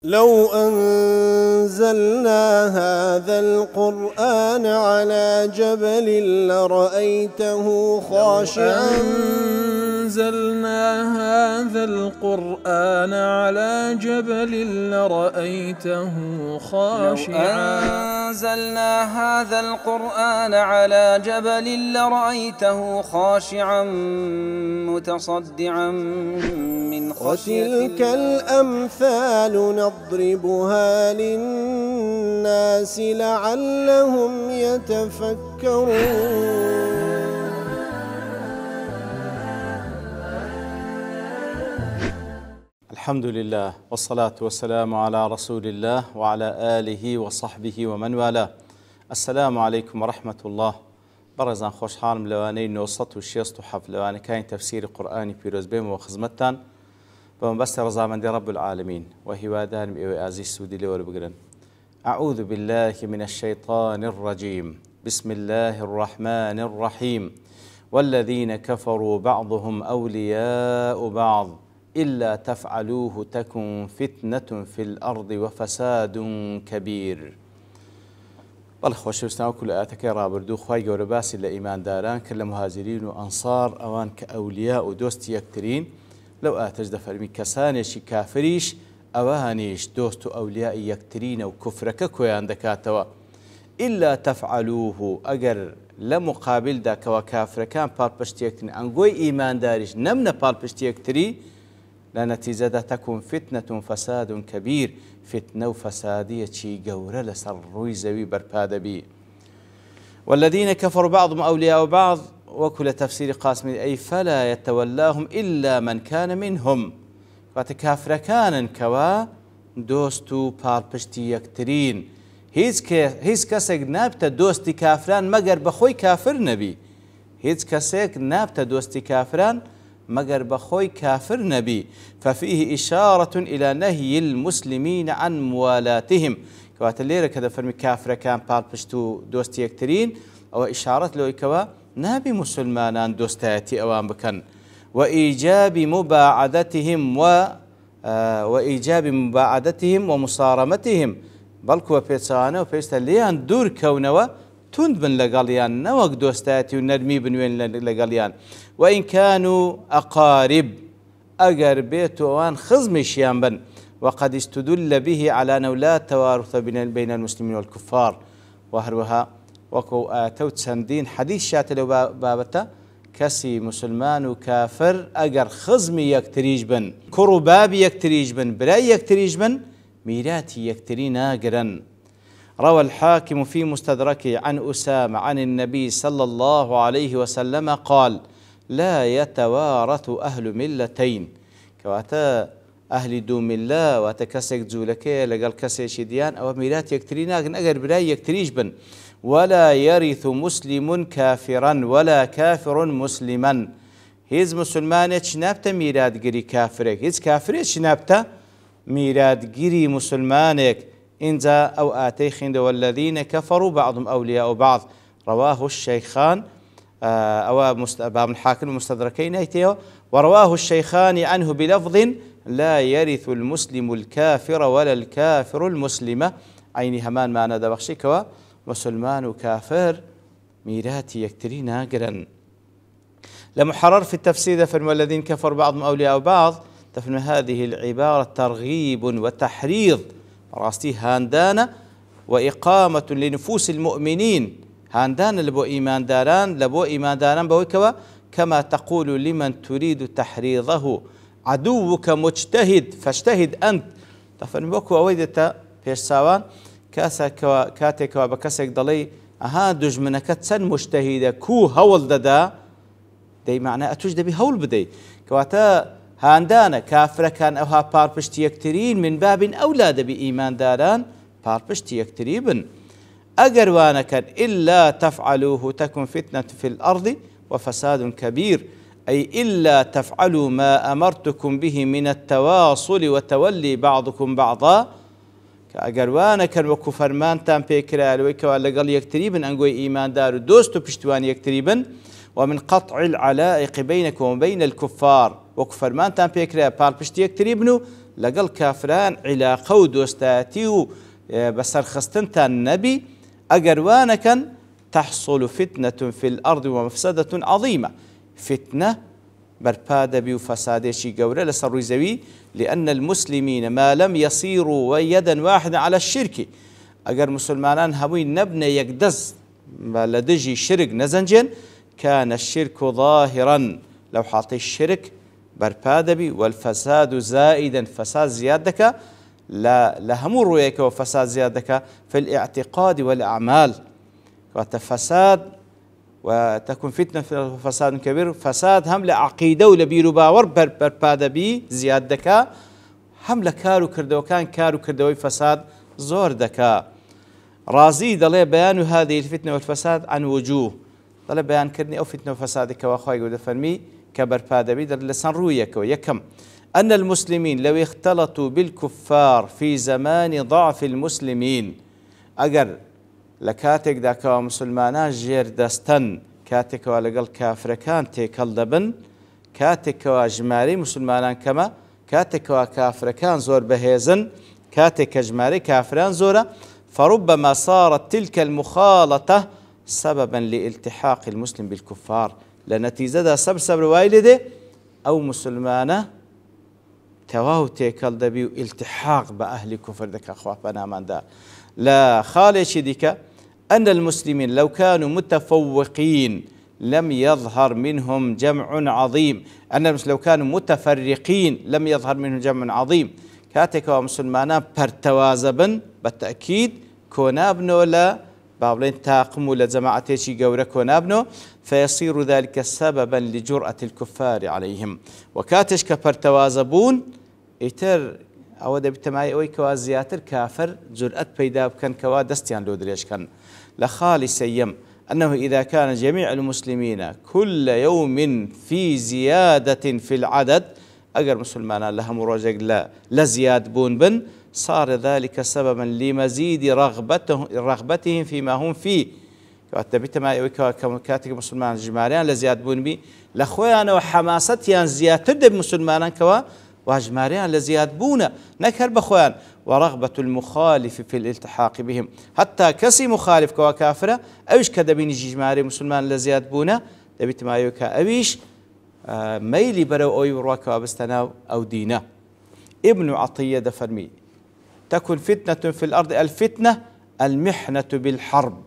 لو أنزلنا هذا القرآن على جبل لرأيته خاشعا أنزلنا هذا القرآن على جبل لرأيته خاشعا أنزلنا هذا القرآن على جبل لرأيته خاشعا متصدعا من خشية الله. وتلك الأمثال نضربها للناس لعلهم يتفكرون. الحمد لله والصلاة والسلام على رسول الله وعلى آله وصحبه ومن والاه. السلام عليكم ورحمة الله. برزان خوش حالم لواني نوصت وشيست وحف لواني كاين تفسير قرآني بيروز بيم وخزمتان بمبست رزامان دي رب العالمين وهوادان بإيوي آزي السودي لور بقرن. أعوذ بالله من الشيطان الرجيم. بسم الله الرحمن الرحيم. والذين كفروا بعضهم أولياء بعض إلا تفعلوه تكن فتنة في الأرض وفساد كبير. بەڵخۆشەویستان وەکو لە ئاەتەکەی ڕابردوو خوای گەورە باسی لە ئیمانداران کە لە مهاجرین و ئەنسار ئەوان کە ئەولیا و دۆستی یەکترین لەو ئاتەش دەفەرمی کەسانێکی کافریش ئەوانیش دۆست و ئەولیای یەکترینە و کوفرەکە کۆیان دەکاتەوە. ئیلا تەفعەلوه ئەگەر لە مقابلدا کەوە کافرەکان پاڵپشتی یەکترین ئەنگۆی ئیمانداریش نەمنە پاڵپشتی یەکتری لە نەتیجەدا تەکون فتنة فساد كبير فتنة و فسادیەکی گەورە لەسەر ڕووی زەوی بەرپا دەبی. والذين كفروا بعضهم أولياء بعض وەکو لە تەفسیری قاسمی ئەی فلا يتولاهم إلا من كان منهم واتە کافرەکانن کەوا دۆست و پاڵپشتی یەکترین هیچ کەسێک نابتە دۆستی کافران مەگەر بەخۆی کافر نەبی. هیچ کەسێک نابتە دۆستی کافران مگر بخوي كافر نبي. ففيه إشارة إلى نهي المسلمين عن موالاتهم كوات الليرة كذا فرمي كافر كان بالبشتو دوستي يكترين أو إشارة له كوا نبي مسلمان دوستاتي أوان بكن وإيجاب مباعدتهم ومصارمتهم بلكوا بيتسانا وبيستا ليان دور كونوا تند بن لقاليان نوك دوستاتي ونرمي بنوين لقاليان وإن كانوا أقارب أجر بيت وان خزمشيان بن وقد استدل به على أنه لا توارث بين المسلمين والكفار وهروها وكو آتوت سندين حديث شاتلو بابتا كسي مسلمان وكافر أجر خزمي يكتريج بن كرباب يكتريج بن براي يكتريج بن ميراتي يكترين آجرا. روى الحاكم في مستدركه عن أسامة عن النبي صلى الله عليه وسلم قال لا يتوارث أهل ملتين كواتا أهل دو ملة واتكسك جولكي لقال كسي شديان أو ميلات يكترينا أجر براي يكتريج بن ولا يرث مسلم كافرا ولا كافر مسلما. هيز مسلمان شنابتا ميلاد جري كافرك هيز كافر شنابتا ميلاد جري مسلمانك إنزا أو آتيخين والذين كفروا بعضهم أولياء بعض. رواه الشيخان أو باب الحاكم المستدركين أيتيو ورواه الشيخان عنه بلفظ لا يرث المسلم الكافر ولا الكافر المسلمة عيني همان معنى دبخشيكوا مسلمان وكافر ميراتي يكترين آجرا. لمحرر في التفسير دفن والذين كفروا بعضهم أولياء بعض دفن هذه العبارة ترغيب وتحريض راستي هاندانا وإقامة لنفوس المؤمنين هاندان لبو إيمان داران بويكوا كما تقول لمن تريد تحريضه عدوك مجتهد فاجتهد أنت. تفنبوكو أويدتا بيرساوان كاتك وبكسك ضلي أها دجمنك تسن مجتهدة كو هول ددا دي معنى أتوجد بي هول بدي كواتا هاندانا كافر كان أوها باربشت يكترين من باب أولاد بإيمان داران باربشت يكتريبن أجر وانا كان إلا تفعلوه تكن فتنة في الأرض وفساد كبير أي إلا تفعلوا ما أمرتكم به من التواصل وتولي بعضكم بعضا كأجر وانا كان وكفرمان تام بيكرال ويكوال قال يكتريبن أنقوي إيمان دار دوستو بشتوان يكتريبن ومن قطع العلائق بينكم وبين الكفار وەکو فەرمانتان پێکرا پاڵپشتی یەکتری بن و لەگەڵ کافران عیلاقە و دۆستایەتی و بەسەرخستنتان نەبی ئەگەر وانەکەن تحصل فتنة في الأرض ومفسدة عظيمة فتنة برپا دەبی و فەسادێکی گەورە لەسەر ڕووی زەوی لأن المسلمين ما لم يصيروا يدا واحدة على الشرك ئەگەر مسلمانان هەمووی نەبنە یەکدەست لە دژی شرک نەزەنجێن كان الشرك ظاهرا لو حاڵەی الشرك برپا دەبی والفساد زائدا فساد زیاد دەکا لە هەموو ڕوویەکەوە فساد زیاد دەکا في الاعتقاد والأعمال واتە فساد وتكون فتنة في فساد كبير فساد هم لعقيدة ولا بيرو باور برپا دەبی زیاد دەکا هم لە کار و کردەوەکان کار و کردەوەی فساد زۆر دەکا رازي دەڵێ بيان هذه الفتنة والفساد عن وجوه دەڵێ بەیانکردنی ئەو فتنە و فەسادێکەوە خۆی گەورە دەفەرمی کە بەرپا دەبی لەسەر ڕوویەکەوە یەکەم أن المسلمين لو اختلطوا بالكفار في زمان ضعف المسلمين ئەگەر لە کاتێکدا کەوا مسلمانان ژێر دەستەن کاتێکەوە لەگەڵ کافرەکان تێکەڵ دەبن کاتێکەوە ژمارەی مسلمانان کەمە کاتێکەوە کافرەکان زۆر بەهێزن کاتێک کە ژمارەی کافران زۆرە فربما صارت تلك المخالطة سببا لالتحاق المسلم بالكفار لنتيجة دا سبب وايلده أو مسلمانة تواو تيكال دبيو التحاق بأهل كفر دك أخوة بنامان دا لا خالش ديك أن المسلمين لو كانوا متفوقين لم يظهر منهم جمع عظيم أن المسلمين لو كانوا متفرقين لم يظهر منهم جمع عظيم كاتك ومسلمانا برتوازبن بالتأكيد كونابنو لا بابلين تاقموا لجماعتي قورة كونابنو فيصير ذلك سببا لجرأة الكفار عليهم وكاتش كبرتوازبون يتر أو دبتماي أوي كوازياتر كافر جرأة بيداب كان كوا دستيان لودريش كان لخالي سيم أنه إذا كان جميع المسلمين كل يوم في زيادة في العدد أجر مسلمان لهم رجع لا زياد بون بن صار ذلك سببا لمزيد رغبتهم فيما هم فيه كاتبت ما كاتب مسلمان جماريان لزياد بون بي لخويانا وحماستيان زيادة تبدأ بمسلمان كوا وجماريان لزياد بونا نكر بخوان ورغبة المخالف في الالتحاق بهم حتى كسي مخالف كوا كافرة أوش كدبين جماري مسلمان لزياد بونا دبيت ما يوكا أويش ميلي برو أوي برواك وابستناو أو دينا ابن عطية دفرمي تكون فتنة في الأرض الفتنة المحنة بالحرب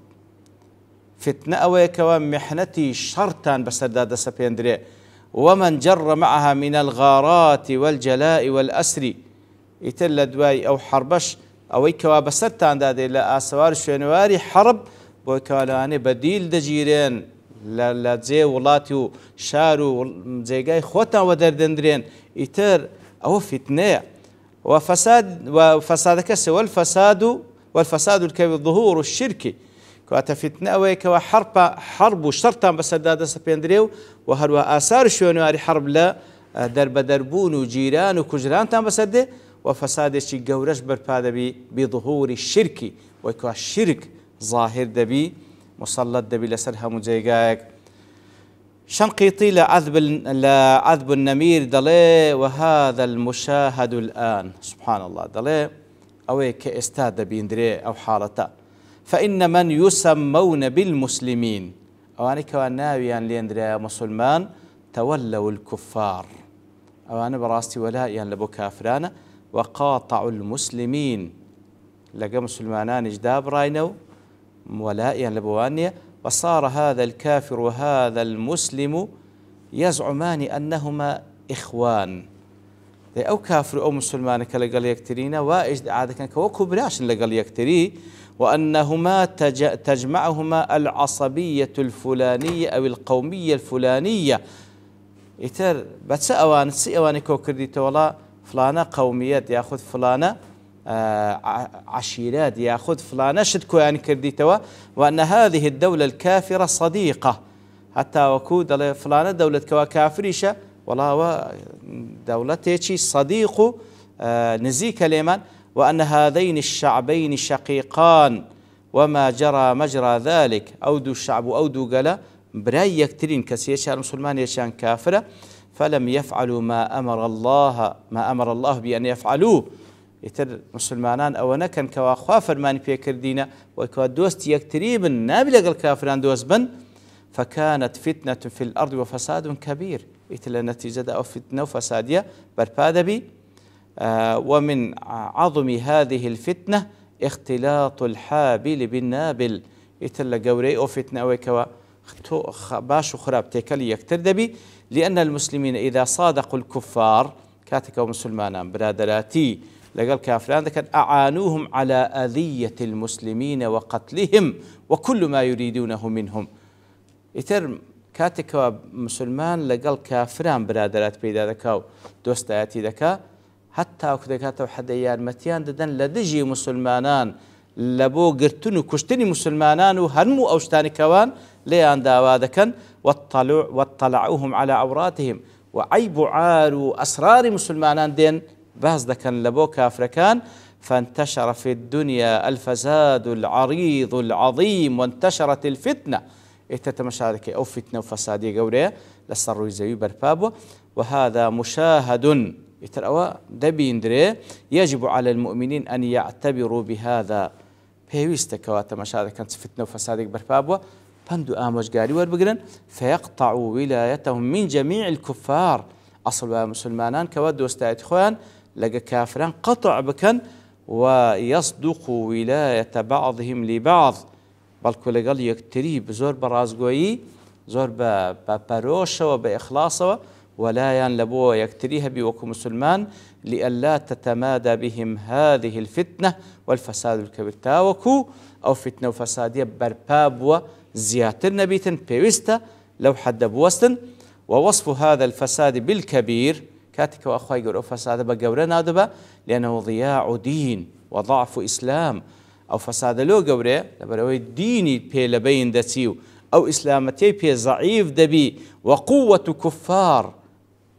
فتنة أويكوا محنتي شرطان بسداد سبيندري ومن جر معها من الغارات والجلاء والأسر يتل دواي أو حربش أويكوا بسرتان دادي لا أسوار شنواري حرب بويكوالاني بديل دجيرين لا زي ولاتي شارو زيجاي خوتا ودردندرين يتر أو فتنة وفساد كسر والفساد الكبير ظهور الشرك كواتا فتنة ويكوا حرب شرطا بسداد سبيندريو وهروا آثار شونواري حرب لا درب دربون وجيران وكجران تام بسده وفساد شي جورش برباد بظهور الشرك ويكوا الشرك ظاهر دبي مسلط دبي لسرها مجيجاك شنقيطي لعذب النمير دلي وهذا المشاهد الآن سبحان الله دلي أو كاستاد بيندري أو حالته فإن من يسمون بالمسلمين أو أنا كواناويا ليندري مسلمان تولوا الكفار أو أنا براستي ولا لبو كافرانا وقاطعوا المسلمين لقى مسلمانان اجداب راينو ولا لبوانيا وصار هذا الكافر وهذا المسلم يزعمان أنهما إخوان أو كافر أو مسلمان كالقال يكترينا وإجد عادة كان كوكو براش لقال يكتري وأنهما تجمعهما العصبية الفلانية أو القومية الفلانية يتر بتسأوان سئوان كوكردي ولا فلانة قوميات يأخذ فلانة عشيرات يأخذ فلانة شدكو يعني كرديتوا وأن هذه الدولة الكافرة صديقة حتى وكود فلانة دولة كوا كافريشة والله دولتي صديق نزيك اليمن وأن هذين الشعبين شقيقان وما جرى مجرى ذلك أودو الشعب أودو قلا براي يكترين كسيشان مسلمان يشان كافرة فلم يفعلوا ما أمر الله بأن يفعلوه. يتر مسلمانان أو نكن كوا خوا فرماني بيكردينا وكوا دوست يكتريب نابل الكافران دوست بن فكانت فتنة في الأرض وفساد كبير. يتر نتيجة أو فتنة وفسادية برباد بي. ومن عظم هذه الفتنة اختلاط الحابل بالنابل. يتر لقوري أو فتنة وكوا باش خراب تكلي يكتر دبي، لأن المسلمين إذا صادقوا الكفار كاتك ومسلمان برادراتي لقال كافران ذكر أعانوهم على أذية المسلمين وقتلهم وكل ما يريدونه منهم. يتر كاتك مسلمان لقال كافران برادرات بيدا ذكاو دوستاتي ذكا حتى وكذا حديان متيان ددن لدجي مسلمانان لبو قرتنو كشتني مسلمانان وهرمو أوشتاني كوان ليان داوادكن واطلعوهم على عوراتهم وعيب عار أسرار مسلمانان دين باز دكن لبو كافركان. فانتشر في الدنيا الفساد العريض العظيم وانتشرت الفتنة. اتتمشارك أو فتنة وفسادية قورية لسروا يزيو بربابو. وهذا مشاهد يترأوا دبين دري يجب على المؤمنين أن يعتبروا بهذا. بيويستك واتمشارك كانت فتنة وفسادية بربابو بندو آموشقاري وربقرن فيقطعوا ولايتهم من جميع الكفار. أصل مسلمانان كودوا استاذ إخوان لقى كافران قطع بكن ويصدقوا ولاية بعضهم لبعض. بل كل قال يكتري بزور برازقوي زور ببروشة وبإخلاصه ولا ينلبوا يكتريها بوكو مسلمان لئلا تتمادى بهم هذه الفتنة والفساد الكبير. تاوكو أو فتنة وفسادية برباب زياتر نبيتن بيوستا لو حد بوستن. ووصف هذا الفساد بالكبير كاتك وأخوي يقولوا فساد بقورنا دبا لأنه ضياع دين وضعف إسلام. أو فساد لو قوري لبروي ديني بي لبين دسيو أو إسلامتي بي ضعيف دبي وقوة كفار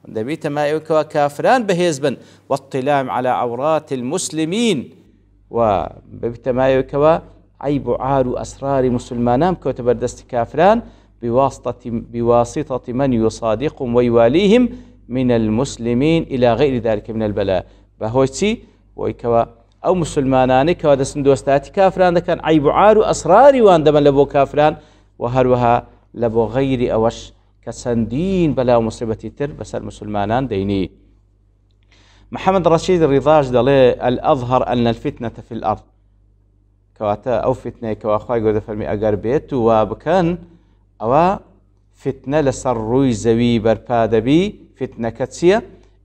دبي تما كافران بهزبن واطلاع على عورات المسلمين وبتما يكوا عيب عار أسرار مسلمانام كتب دست كافران بواسطة من يصادقهم ويواليهم من المسلمين إلى غير ذلك من البلاء. بهوتي ويكوا أو مسلمانان كوا دسن دوستاتي كافران كان عيب عار أسرار واندما لبو كافران وهروها لبو غير أوش كسندين بلا مصيبة تر بس المسلمانان ديني. محمد رشيد الرضاج دلي الأظهر أن الفتنة في الأرض كواتا أو فتنة كوا أخوي قد فرمي أقر بيت وابكان أو فتنة لسروي زوي بربادبي فتنة كتسية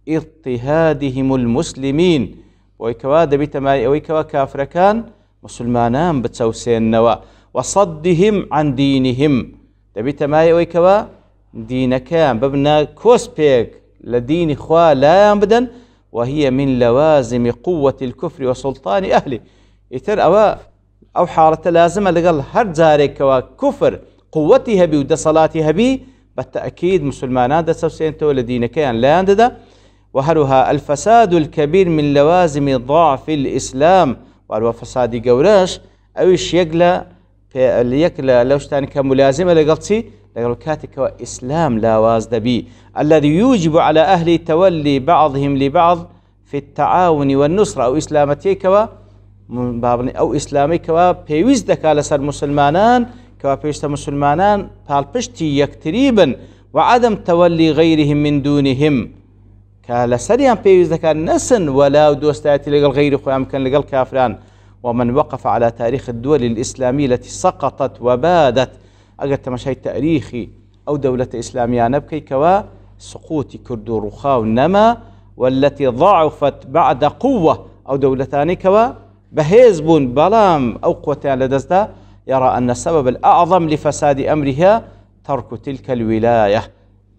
اضطهادهم المسلمين ويكوا دبي تماي ويكوا كافركان مسلمانان بتسوسين نوا وصدهم عن دينهم دبي تماي ويكوا دين كان ببنا كوسبيك لدين خوا لا ينبدن وهي من لوازم قوة الكفر وسلطان أهله. يتر أو حارة لازمة لقال هر زارك وكفر قوتها بي ودا صلاتها بي بالتأكيد مسلمانات دا سوسينتو لدين كان لا ينددا. وهرها الفساد الكبير من لوازم ضعف الإسلام وهو فساد قوراش أويش يقلا اللي يقلا لوشتان كملازمة لقلتي لقالوا كاتك إسلام لا وازد بي الذي يوجب على أهل تولي بعضهم لبعض في التعاون والنصرة أو إسلامتي كوا أو إسلامي كوا بيوزدك على سر مسلمانان كوا بيوزد مسلمانان بالبشتي يكتريبا وعدم تولي غيرهم من دونهم كالا سريان بيوزدك نسن ولا دوستاتي لقال غير خوام كان لقال كافران. ومن وقف على تاريخ الدول الإسلامية التي سقطت وبادت أجر تمشي تاريخي أو دولة إسلامية نبكي كوا سقوط كرد رخاء نما والتي ضعفت بعد قوة أو دولتان كوا بهزبون بلام أو قوتان لدزدا يرى أن السبب الأعظم لفساد أمرها ترك تلك الولاية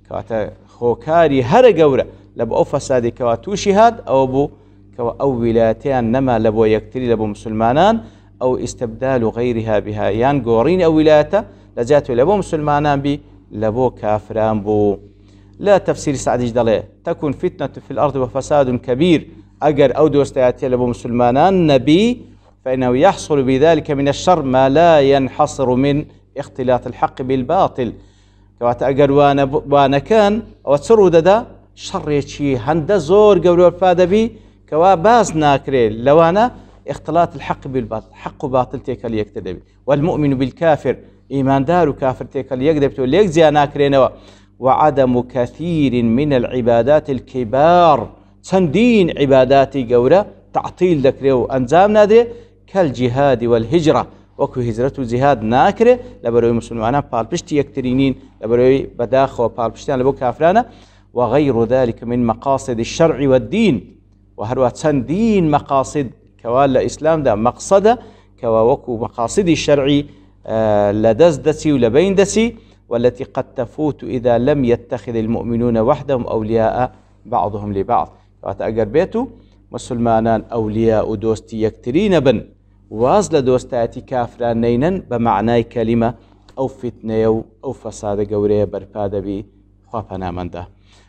كواتا خوكاري هر قورة لبو فساد كوا توشهاد أو بو كوا أو ولايتان نما لبو يكتري لبو مسلمانان أو استبدال غيرها بها يان قورين أو ولايته لجاتوا لبو مسلمانان بي لبو كافران بو. لا تفسير سعد جدالي تكون فتنة في الأرض وفساد كبير أجر أو دوستياتي لبو مسلمانان نبي فإنه يحصل بذلك من الشر ما لا ينحصر من اختلاط الحق بالباطل کەواتە ئەگەر وانەکەن ئەوە چ ڕوودەدا شەڕێکی هەندە زۆر گەورەپا دەبی کەوا باز ناکرێت لەوانە اختلاط الحق بالباطل حق و باطل تێکەل یەکتر دەبێت والمؤمن بالكافر ئیماندار و کافر تێکەل یەک دەبێت و لێک زیان ناکرێنەوە وعدم كثير من العبادات الكبار چەندین عیباداتی گەورە تعطیل دەکرێ و ئەنجام نادرێ كالجهاد والهجرة وەکو هیجرەت و جیهاد ناکرێ لەبەرەوەی مسلمانان پاڵپشتی یەکترینین لەبەرەوەی بەداخەوە پاڵپشتیان لەبۆ کافرانە وغير ذلك من مقاصد الشرع والدين وهروە چەندین مقاصد کەوا لە ئیسلامدا مەقصەدە کەوا وەکو مقاصدی شەرعی لەدەست دەچی و لەبین دەچی والتي قد تفوت إذا لم يتخذ المؤمنون وحدهم أولياء بعضهم لبعض وأتأجر بيتو مسلمانان أولياء دوستي يكترين بن واز لدوستاتي كافران نينا بمعنى كلمة أو فتنة أو فساد قورية برفاد بي خافنا من ده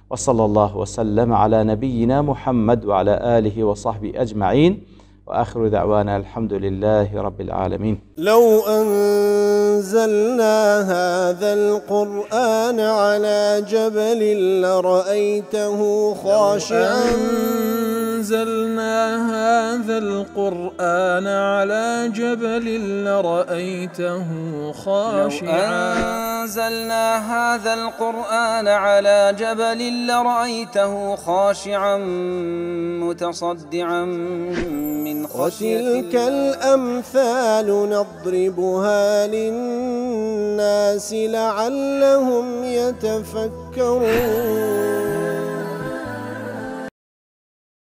وصلى الله وسلم على نبينا محمد وعلى آله وصحبه أجمعين وآخر دعوانا الحمد لله رب العالمين. لو أنزلنا هذا القرآن على جبل لرأيته خاشعا أنزلنا هذا القرآن على جبل لرأيته خاشعا أنزلنا هذا القرآن على جبل لرأيته خاشعا متصدعا من وتلك الأمثال نضربها للناس لعلهم يتفكرون